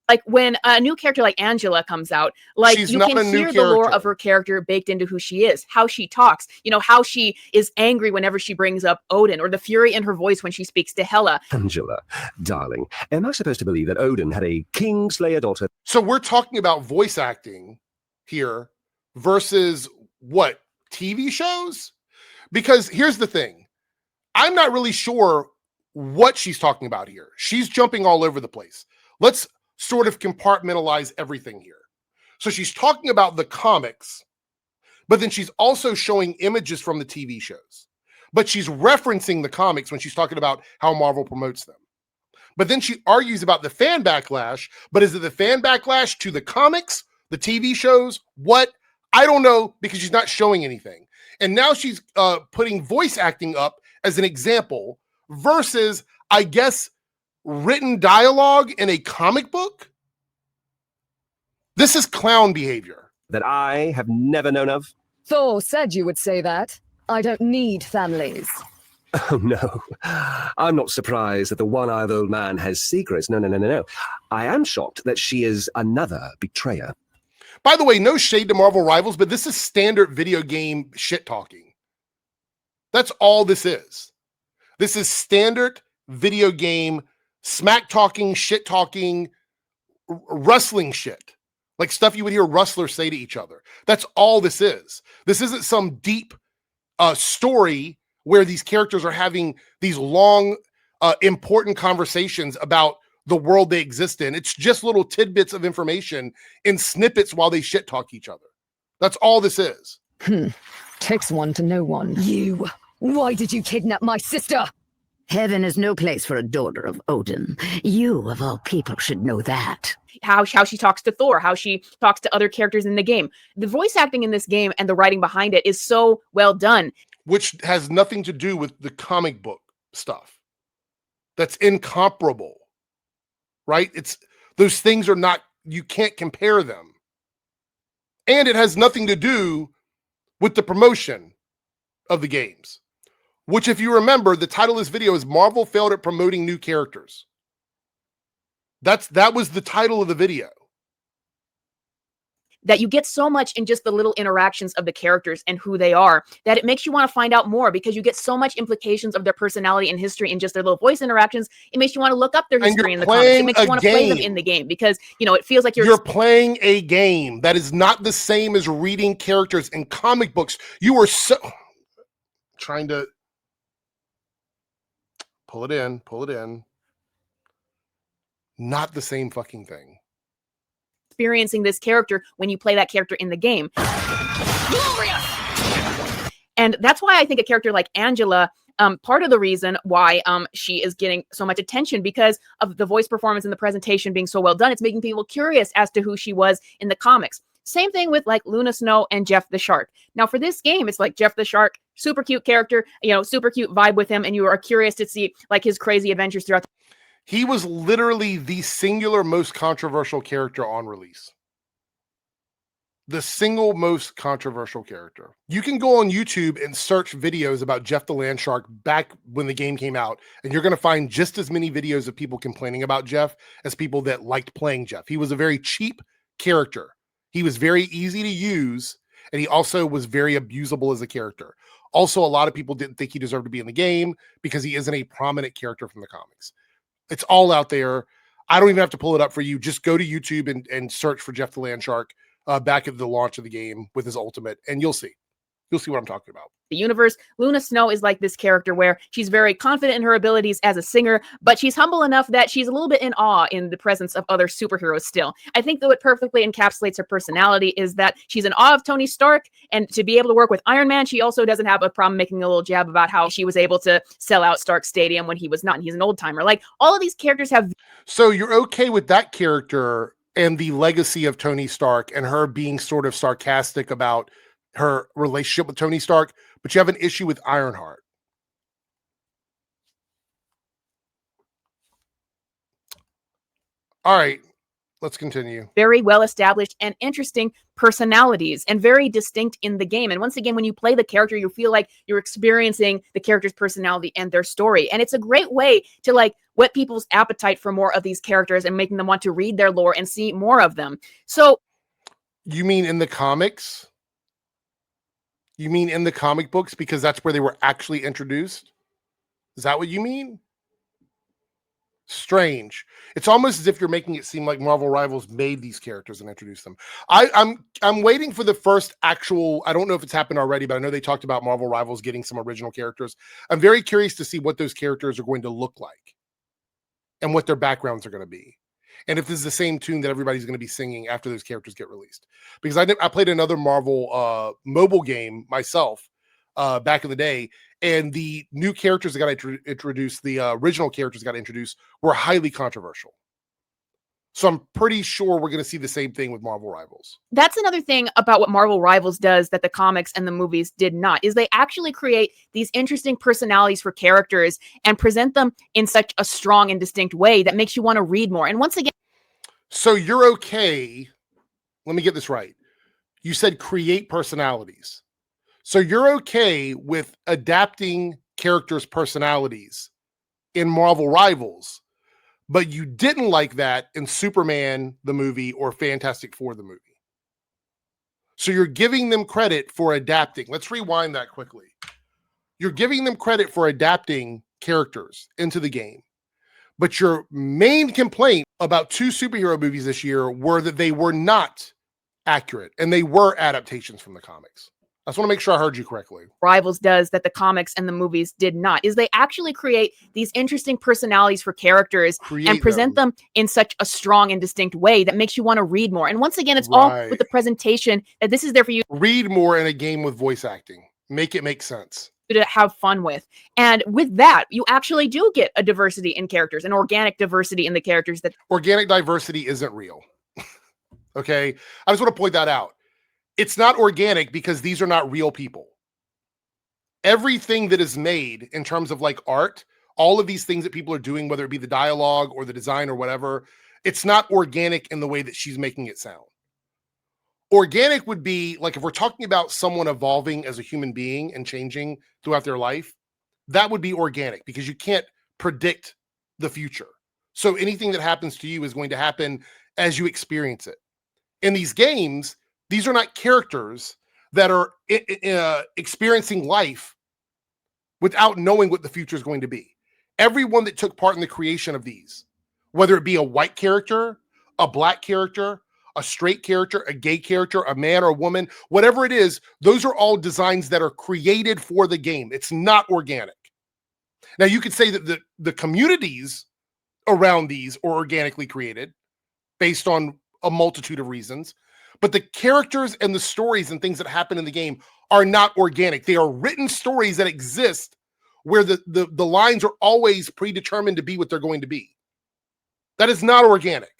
Like when a new character like Angela comes out, like you can hear the lore of her character baked into who she is, how she talks, you know, how she is angry whenever she brings up Odin, or the fury in her voice when she speaks to Hela. Angela, darling, am I supposed to believe that Odin had a Kingslayer daughter? So we're talking about voice acting here versus what, TV shows? Because here's the thing. I'm not really sure what she's talking about here. She's jumping all over the place. Let's sort of compartmentalize everything here. So she's talking about the comics, but then she's also showing images from the TV shows. But she's referencing the comics when she's talking about how Marvel promotes them. But then she argues about the fan backlash, but is it the fan backlash to the comics, the TV shows? What? I don't know, because she's not showing anything. And now she's putting voice acting up as an example versus, I guess, written dialogue in a comic book. This is clown behavior that I have never known of. Thor said you would say that. I don't need families. Oh, no. I'm not surprised that the one-eyed old man has secrets. No. I am shocked that she is another betrayer. By the way, no shade to Marvel Rivals, but this is standard video game shit talking. That's all this is. This is standard video game smack talking, shit talking, wrestling shit. Like stuff you would hear wrestlers say to each other. That's all this is. This isn't some deep story where these characters are having these long, important conversations about the world they exist in. It's just little tidbits of information in snippets while they shit talk each other. That's all this is. Takes one to know one. You. Why did you kidnap my sister? Heaven is no place for a daughter of Odin. You, of all people, should know that. How she talks to Thor, how she talks to other characters in the game. The voice acting in this game and the writing behind it is so well done. Which has nothing to do with the comic book stuff. That's incomparable, right? Those things are not, you can't compare them. And it has nothing to do with the promotion of the games. Which, if you remember, the title of this video is Marvel Failed at Promoting New Characters. That was the title of the video. That you get so much in just the little interactions of the characters and who they are, that it makes you want to find out more, because you get so much implications of their personality and history in just their little voice interactions. It makes you want to look up their history in the comics. It makes you want to play them in the game, because, you know, it feels like you're playing a game. That is not the same as reading characters in comic books. You are so trying to pull it in. Not the same fucking thing. Experiencing this character when you play that character in the game. Glorious! And that's why I think a character like Angela, part of the reason why she is getting so much attention, because of the voice performance and the presentation being so well done. It's making people curious as to who she was in the comics. Same thing with like Luna Snow and Jeff the Shark. Now for this game, it's like Jeff the Shark, super cute character, you know, super cute vibe with him, and you are curious to see like his crazy adventures throughout. He was literally the singular most controversial character on release. The single most controversial character. You can go on YouTube and search videos about Jeff the Land Shark back when the game came out, and you're going to find just as many videos of people complaining about Jeff as people that liked playing Jeff. He was a very cheap character. He was very easy to use, and he also was very abusable as a character. Also, a lot of people didn't think he deserved to be in the game because he isn't a prominent character from the comics. It's all out there. I don't even have to pull it up for you. Just go to YouTube and search for Jeff the Land Shark back at the launch of the game with his ultimate, and you'll see. You'll see what I'm talking about. The universe. Luna Snow is like this character where she's very confident in her abilities as a singer, but she's humble enough that she's a little bit in awe in the presence of other superheroes still. I think that what perfectly encapsulates her personality is that she's in awe of Tony Stark, and to be able to work with Iron Man, she also doesn't have a problem making a little jab about how she was able to sell out Stark Stadium when he was not, and he's an old timer. Like, all of these characters have... So you're okay with that character and the legacy of Tony Stark and her being sort of sarcastic about her relationship with Tony Stark, but you have an issue with Ironheart. All right, let's continue. Very well established and interesting personalities, and very distinct in the game. And once again, when you play the character, you feel like you're experiencing the character's personality and their story. And it's a great way to like whet people's appetite for more of these characters and making them want to read their lore and see more of them. So you mean in the comics? You mean in the comic books, because that's where they were actually introduced? Is that what you mean? Strange. It's almost as if you're making it seem like Marvel Rivals made these characters and introduced them. I'm waiting for the first actual, I don't know if it's happened already, but I know they talked about Marvel Rivals getting some original characters. I'm very curious to see what those characters are going to look like and what their backgrounds are going to be. And if this is the same tune that everybody's going to be singing after those characters get released. Because I played another Marvel mobile game myself back in the day, and the new characters that got introduced, the original characters that got introduced, were highly controversial. So I'm pretty sure we're going to see the same thing with Marvel Rivals. That's another thing about what Marvel Rivals does that the comics and the movies did not, is they actually create these interesting personalities for characters and present them in such a strong and distinct way that makes you want to read more. And once again... So you're okay. Let me get this right. You said create personalities. So you're okay with adapting characters' personalities in Marvel Rivals, but you didn't like that in Superman, the movie, or Fantastic Four, the movie. So you're giving them credit for adapting. Let's rewind that quickly. You're giving them credit for adapting characters into the game. But your main complaint about 2 superhero movies this year were that they were not accurate, and they were adaptations from the comics. I just want to make sure I heard you correctly. Rivals does that the comics and the movies did not, is they actually create these interesting personalities for characters and present them in such a strong and distinct way that makes you want to read more. And once again, it's all with the presentation that this is there for you. Read more in a game with voice acting. Make it make sense. To have fun with. And with that, you actually do get a diversity in characters, an organic diversity in the characters. That organic diversity isn't real. Okay? I just want to point that out. It's not organic because these are not real people. Everything that is made in terms of like art, all of these things that people are doing, whether it be the dialogue or the design or whatever, it's not organic in the way that she's making it sound. Organic would be like if we're talking about someone evolving as a human being and changing throughout their life, that would be organic because you can't predict the future. So anything that happens to you is going to happen as you experience it. In these games, these are not characters that are experiencing life without knowing what the future is going to be. Everyone that took part in the creation of these, whether it be a white character, a black character, a straight character, a gay character, a man or a woman, whatever it is, those are all designs that are created for the game. It's not organic. Now, you could say that the communities around these are organically created based on a multitude of reasons, but the characters and the stories and things that happen in the game are not organic. They are written stories that exist where the lines are always predetermined to be what they're going to be. That is not organic.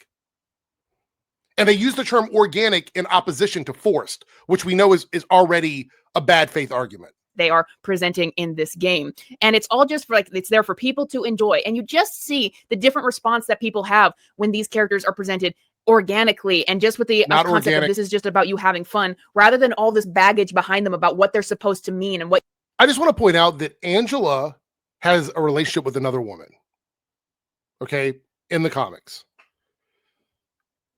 And they use the term organic in opposition to forced, which we know is already a bad faith argument. They are presenting in this game. And it's all just for like, it's there for people to enjoy. And you just see the different response that people have when these characters are presented organically and just with the concept of this is just about you having fun rather than all this baggage behind them about what they're supposed to mean and what. I just want to point out that Angela has a relationship with another woman. Okay. In the comics.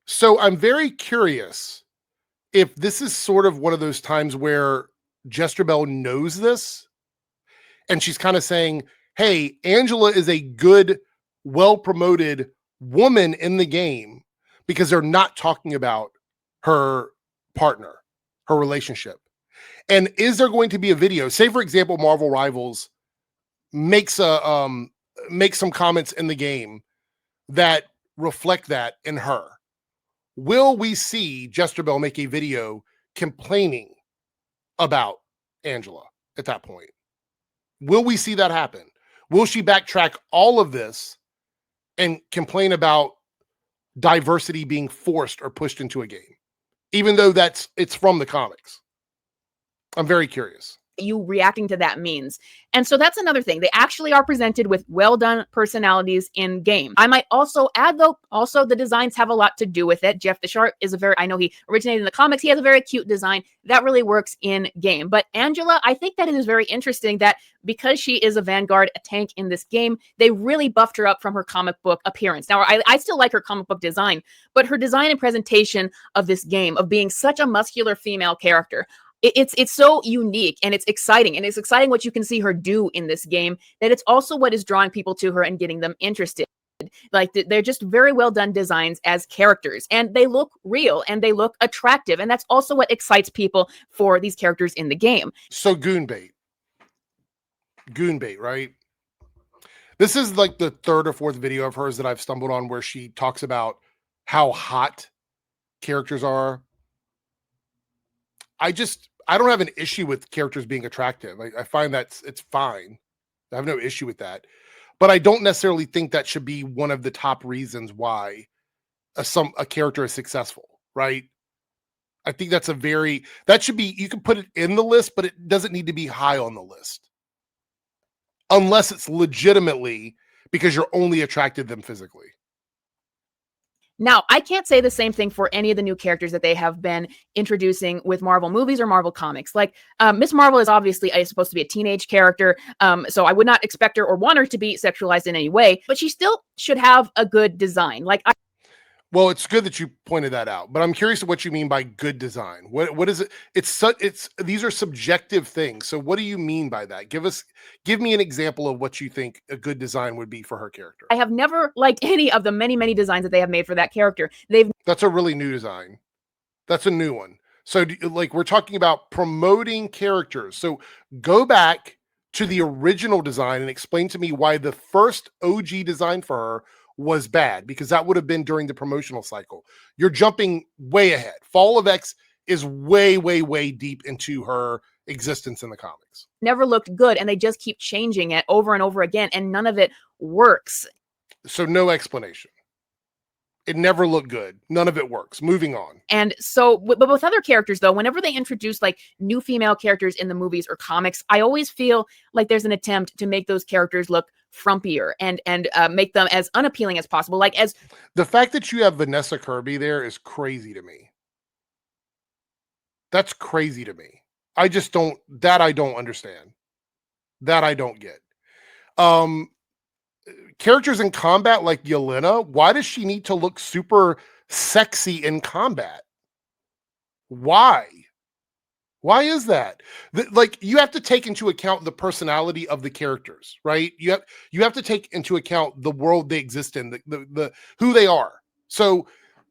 So I'm very curious if this is sort of one of those times where Jesterbell knows this and she's kind of saying, hey, Angela is a good, well-promoted woman in the game because they're not talking about her partner, her relationship. And is there going to be a video? Say, for example, Marvel Rivals makes some comments in the game that reflect that in her. Will we see Jesterbell make a video complaining about Angela at that point? Will we see that happen? Will she backtrack all of this and complain about diversity being forced or pushed into a game, even though it's from the comics? I'm very curious. You reacting to that means. And so that's another thing. They actually are presented with well done personalities in game. I might also add, though, also the designs have a lot to do with it. Jeff the Shark is I know he originated in the comics. He has a very cute design that really works in game. But Angela, I think that it is very interesting that because she is a Vanguard, a tank in this game, they really buffed her up from her comic book appearance. Now, I still like her comic book design, but her design and presentation of this game, of being such a muscular female character, it's so unique, and it's exciting what you can see her do in this game, that it's also what is drawing people to her and getting them interested. Like, they're just very well done designs as characters, and they look real and they look attractive, and that's also what excites people for these characters in the game. So goon bait, right? This is like the third or fourth video of hers that I've stumbled on where she talks about how hot characters are. I don't have an issue with characters being attractive. I find that it's fine. I have no issue with that. But I don't necessarily think that should be one of the top reasons why a character is successful, right? I think that should be, you can put it in the list, but it doesn't need to be high on the list. Unless it's legitimately because you're only attracted to them physically. Now, I can't say the same thing for any of the new characters that they have been introducing with Marvel movies or Marvel comics. Like, Miss Marvel is obviously supposed to be a teenage character, so I would not expect her or want her to be sexualized in any way, but she still should have a good design. Well, it's good that you pointed that out, but I'm curious what you mean by good design. What is it? These are subjective things. So what do you mean by that? Give me an example of what you think a good design would be for her character. I have never liked any of the many, many designs that they have made for that character. That's a really new design. That's a new one. So like, we're talking about promoting characters. So go back to the original design and explain to me why the first OG design for her was bad, because that would have been during the promotional cycle. You're jumping way ahead. Fall of X is way, way, way deep into her existence in the comics. Never looked good, and they just keep changing it over and over again, and none of it works. So no explanation. It never looked good. None of it works. Moving on. And so, but with other characters, though, whenever they introduce like new female characters in the movies or comics, I always feel like there's an attempt to make those characters look frumpier and make them as unappealing as possible. Like, as the fact that you have Vanessa Kirby there is crazy to me. That's crazy to me. I don't understand. That I don't get. Characters in combat like Yelena, why does she need to look super sexy in combat? Why? Why is that? Like, you have to take into account the personality of the characters, right? You have to take into account the world they exist in, the who they are. So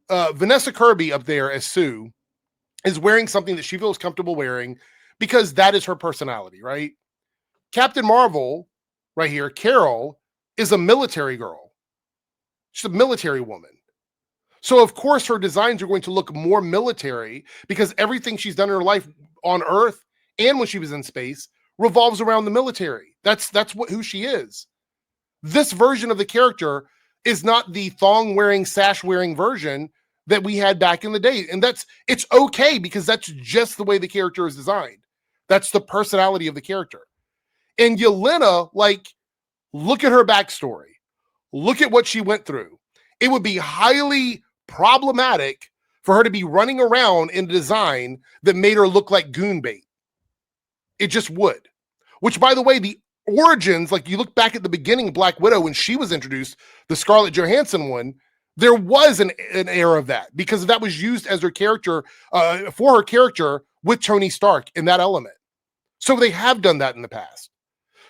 Vanessa Kirby up there as Sue is wearing something that she feels comfortable wearing because that is her personality, right? Captain Marvel, right here, Carol, is a military girl. She's a military woman. So of course her designs are going to look more military because everything she's done in her life on Earth and when she was in space revolves around the military. That's who she is. This version of the character is not the thong wearing, sash wearing version that we had back in the day. And it's okay because that's just the way the character is designed. That's the personality of the character. And Yelena, like, look at her backstory. Look at what she went through. It would be highly problematic for her to be running around in a design that made her look like goon bait. It just would. Which, by the way, the origins, like you look back at the beginning of Black Widow when she was introduced, the Scarlett Johansson one, there was an era of that because that was used as her character, for her character with Tony Stark in that element. So they have done that in the past.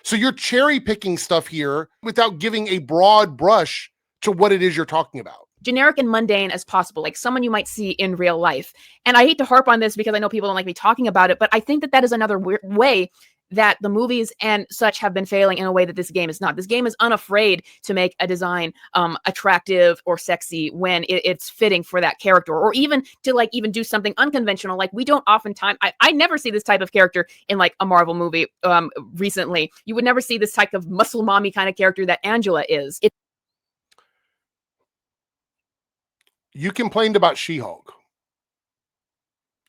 So you're cherry picking stuff here without giving a broad brush to what it is you're talking about. generic and mundane as possible, like someone you might see in real life. And I hate to harp on this because I know people don't like me talking about it, but I think that that is another way that the movies and such have been failing in a way that this game is not. This game is unafraid to make a design attractive or sexy when it's fitting for that character, or even to like even do something unconventional. Like we don't oftentimes, I never see this type of character in like a Marvel movie recently. You would never see this type of muscle mommy kind of character that Angela is. You complained about She-Hulk.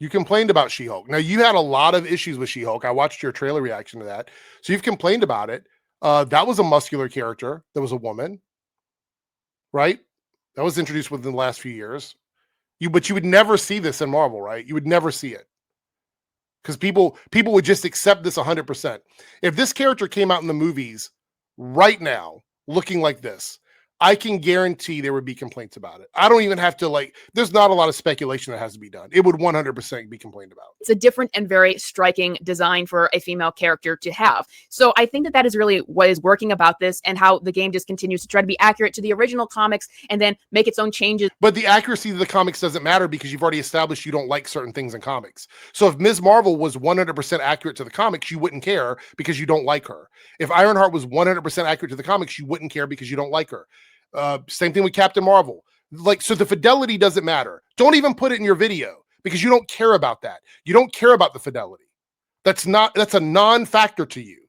You complained about She-Hulk. Now, you had a lot of issues with She-Hulk. I watched your trailer reaction to that. So you've complained about it. That was a muscular character. That was a woman, right? That was introduced within the last few years. But you would never see this in Marvel, right? You would never see it. Because people would just accept this 100%. If this character came out in the movies right now, looking like this, I can guarantee there would be complaints about it. I don't even have to like, there's not a lot of speculation that has to be done. It would 100% be complained about. It's a different and very striking design for a female character to have. So I think that that is really what is working about this, and how the game just continues to try to be accurate to the original comics and then make its own changes. But the accuracy of the comics doesn't matter because you've already established you don't like certain things in comics. So if Ms. Marvel was 100% accurate to the comics, you wouldn't care because you don't like her. If Ironheart was 100% accurate to the comics, you wouldn't care because you don't like her. Same thing with Captain Marvel. Like, so the fidelity doesn't matter. Don't even put it in your video because you don't care about that. You don't care about the fidelity. That's a non-factor to you.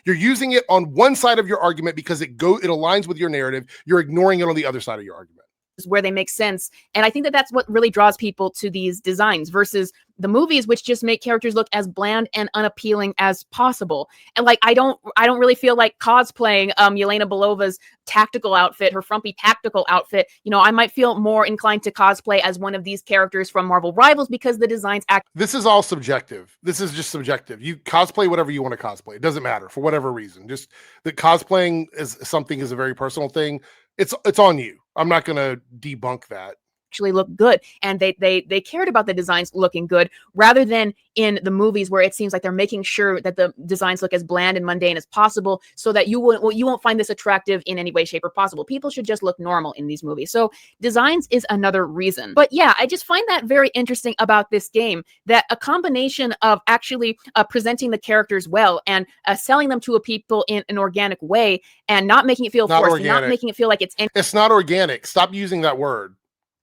You're using it on one side of your argument because it aligns with your narrative. You're ignoring it on the other side of your argument. Where they make sense. And I think that that's what really draws people to these designs versus the movies, which just make characters look as bland and unappealing as possible. And like, I don't really feel like cosplaying Yelena Belova's tactical outfit, her frumpy tactical outfit. You know, I might feel more inclined to cosplay as one of these characters from Marvel Rivals because the designs act. This is all subjective. This is just subjective. You cosplay whatever you want to cosplay. It doesn't matter for whatever reason. Just that cosplaying is a very personal thing. It's on you. I'm not going to debunk that. Actually look good, and they cared about the designs looking good rather than in the movies where it seems like they're making sure that the designs look as bland and mundane as possible so that you won't find this attractive in any way, shape, or possible. People should just look normal in these movies. So designs is another reason. But yeah, I just find that very interesting about this game, that a combination of actually presenting the characters well and selling them to a people in an organic way and not making it feel forced, and not making it feel like it's not organic. Stop using that word.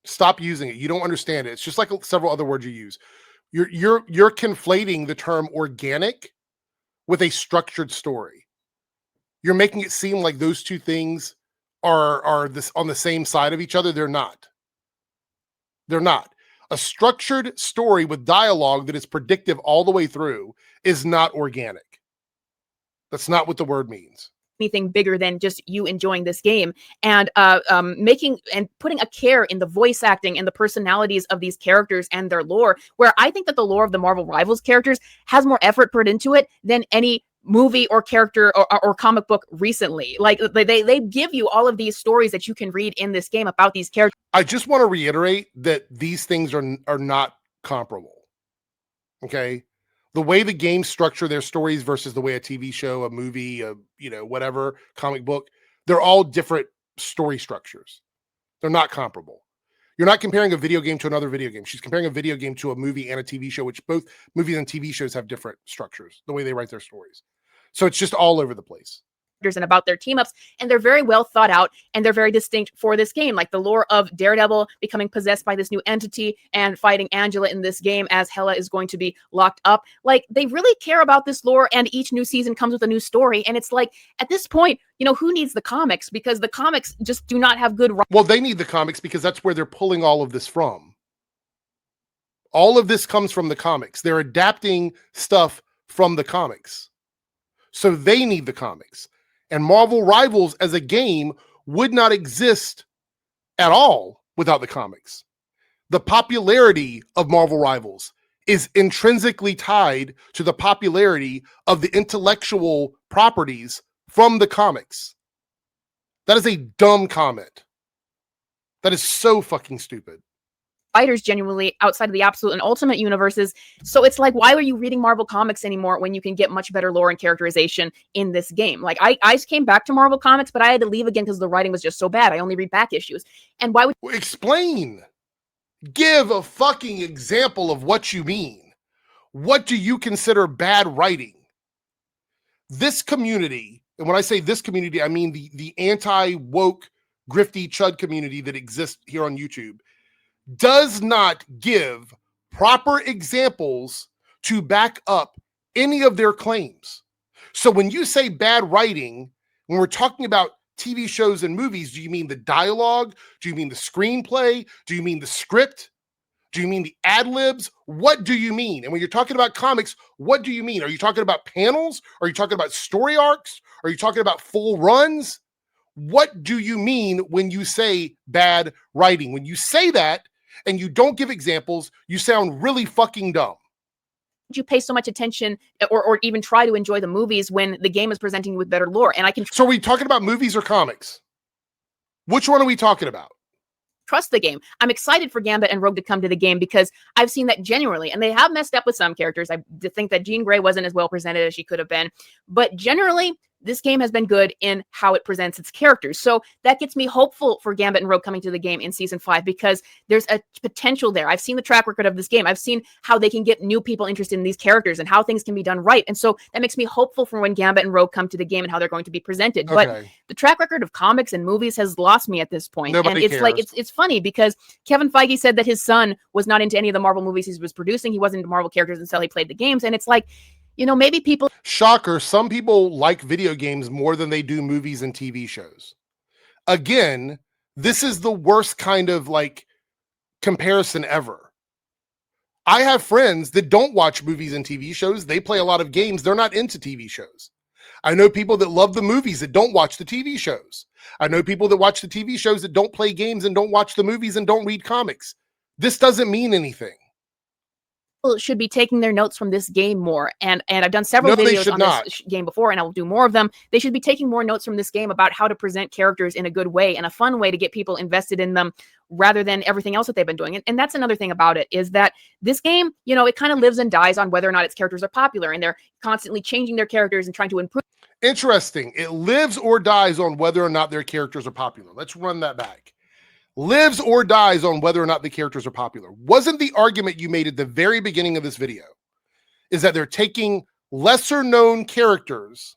Stop using it. You don't understand it. It's just like several other words you use. You're conflating the term organic with a structured story. You're making it seem like those two things are this on the same side of each other. They're not. They're not. A structured story with dialogue that is predictive all the way through is not organic. That's not what the word means. Anything bigger than just you enjoying this game, and making and putting a care in the voice acting and the personalities of these characters and their lore, where I think that the lore of the Marvel Rivals characters has more effort put into it than any movie or character or comic book recently. Like they give you all of these stories that you can read in this game about these characters. I just want to reiterate that these things are not comparable. Okay? The way the games structure their stories versus the way a TV show, a movie, whatever, comic book, they're all different story structures. They're not comparable. You're not comparing a video game to another video game. She's comparing a video game to a movie and a TV show, which both movies and TV shows have different structures, the way they write their stories. So it's just all over the place. And about their team ups, and they're very well thought out and they're very distinct for this game, like the lore of Daredevil becoming possessed by this new entity and fighting Angela in this game as Hela is going to be locked up. Like, they really care about this lore, and each new season comes with a new story. And it's like, at this point, who needs the comics? Because the comics just do not have good. Well, they need the comics because that's where they're pulling all of this from. All of this comes from the comics. They're adapting stuff from the comics. So they need the comics. And Marvel Rivals as a game would not exist at all without the comics. The popularity of Marvel Rivals is intrinsically tied to the popularity of the intellectual properties from the comics. That is a dumb comment. That is so fucking stupid. fighters genuinely outside of the absolute and ultimate universes. So it's like, why are you reading Marvel comics anymore when you can get much better lore and characterization in this game? Like I came back to Marvel comics, but I had to leave again because the writing was just so bad. I only read back issues. And why would Explain. Give a fucking example of what you mean. What do you consider bad writing? This community, and when I say this community, I mean the anti-woke, grifty chud community that exists here on YouTube, does not give proper examples to back up any of their claims. So when you say bad writing, when we're talking about TV shows and movies, do you mean the dialogue? Do you mean the screenplay? Do you mean the script? Do you mean the ad-libs? What do you mean? And when you're talking about comics, what do you mean? Are you talking about panels? Are you talking about story arcs? Are you talking about full runs? What do you mean when you say bad writing? When you say that and you don't give examples, you sound really fucking dumb. you pay so much attention or even try to enjoy the movies when the game is presenting you with better lore? And I can So are we talking about movies or comics? Which one are we talking about? trust the game. I'm excited for Gambit and Rogue to come to the game because I've seen that genuinely, and they have messed up with some characters. I think that Jean Grey wasn't as well presented as she could have been, but generally this game has been good in how it presents its characters. So that gets me hopeful for Gambit and Rogue coming to the game in Season 5 because there's a potential there. I've seen the track record of this game. I've seen how they can get new people interested in these characters and how things can be done right. And so that makes me hopeful for when Gambit and Rogue come to the game and how they're going to be presented. Okay. But the track record of comics and movies has lost me at this point. Nobody and it's like, cares. it's funny because Kevin Feige said that his son was not into any of the Marvel movies he was producing. He wasn't into Marvel characters until he played the games. And it's like, you know, maybe people Shocker, some people like video games more than they do movies and TV shows. Again, this is the worst kind of like comparison ever. I have friends that don't watch movies and TV shows. They play a lot of games. They're not into TV shows. I know people that love the movies that don't watch the TV shows. I know people that watch the TV shows that don't play games and don't watch the movies and don't read comics. This doesn't mean anything. should be taking their notes from this game more. And I've done several No, they videos should on not. this game before, and I will do more of them. They should be taking more notes from this game about how to present characters in a good way and a fun way to get people invested in them rather than everything else that they've been doing. And that's another thing about it is that this game, you know, it kind of lives and dies on whether or not its characters are popular, and they're constantly changing their characters and trying to improve. Interesting. It lives or dies on whether or not their characters are popular. Let's run that back. Lives or dies on whether or not the characters are popular. Wasn't the argument you made at the very beginning of this video is that they're taking lesser known characters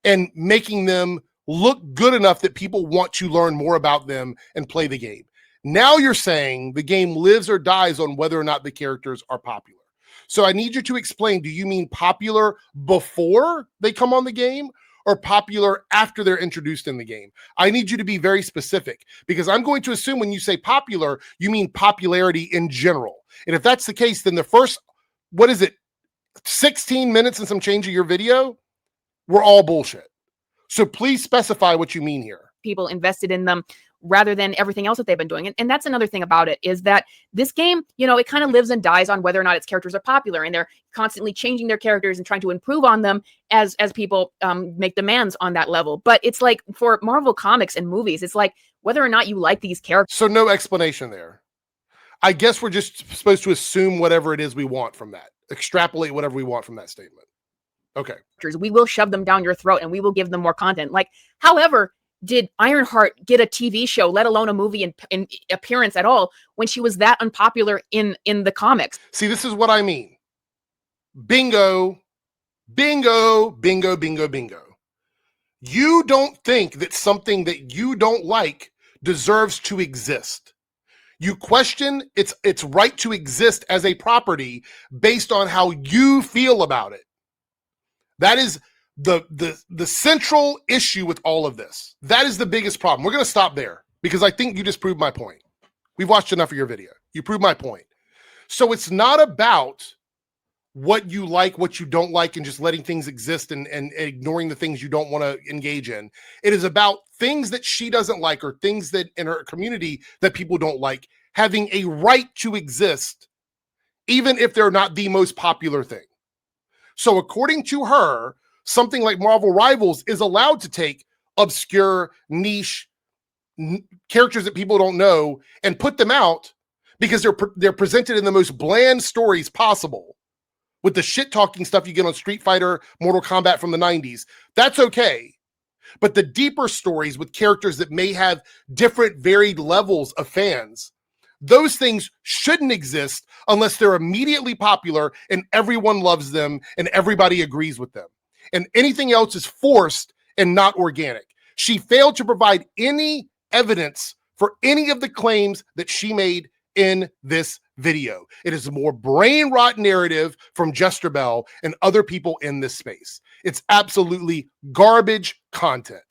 and making them look good enough that people want to learn more about them and play the game. Now you're saying the game lives or dies on whether or not the characters are popular. So I need you to explain, do you mean popular before they come on the game or popular after they're introduced in the game? I need you to be very specific because I'm going to assume when you say popular, you mean popularity in general. And if that's the case, then the first, 16 minutes and some change of your video, we're all bullshit. So please specify what you mean here. People invested in them rather than everything else that they've been doing. And that's another thing about it is that this game, you know, it kind of lives and dies on whether or not its characters are popular, and they're constantly changing their characters and trying to improve on them as people make demands on that level. But it's like for Marvel comics and movies, it's like whether or not you like these characters. So no explanation there. I guess we're just supposed to assume whatever it is we want from that. Extrapolate whatever we want from that statement. Okay. We will shove them down your throat and we will give them more content. Like, however, did Ironheart get a TV show, let alone a movie in appearance at all, when she was that unpopular in the comics? See, this is what I mean. Bingo, bingo, bingo, bingo, bingo. You don't think that something that you don't like deserves to exist. You question its right to exist as a property based on how you feel about it. That is the central issue with all of this. That is the biggest problem. We're going to stop there because I think you just proved my point. We've watched enough of your video. You proved my point. So it's not about what you like, what you don't like, and just letting things exist and ignoring the things you don't want to engage in. It is about things that she doesn't like or things that in her community that people don't like, having a right to exist, even if they're not the most popular thing. So according to her, something like Marvel Rivals is allowed to take obscure, niche characters that people don't know and put them out because they're presented in the most bland stories possible with the shit talking stuff you get on Street Fighter, Mortal Kombat from the 90s. That's okay. But the deeper stories with characters that may have different varied levels of fans, those things shouldn't exist unless they're immediately popular and everyone loves them and everybody agrees with them. And anything else is forced and not organic. She failed to provide any evidence for any of the claims that she made in this video. It is a more brain rot narrative from Jesterbell and other people in this space. It's absolutely garbage content.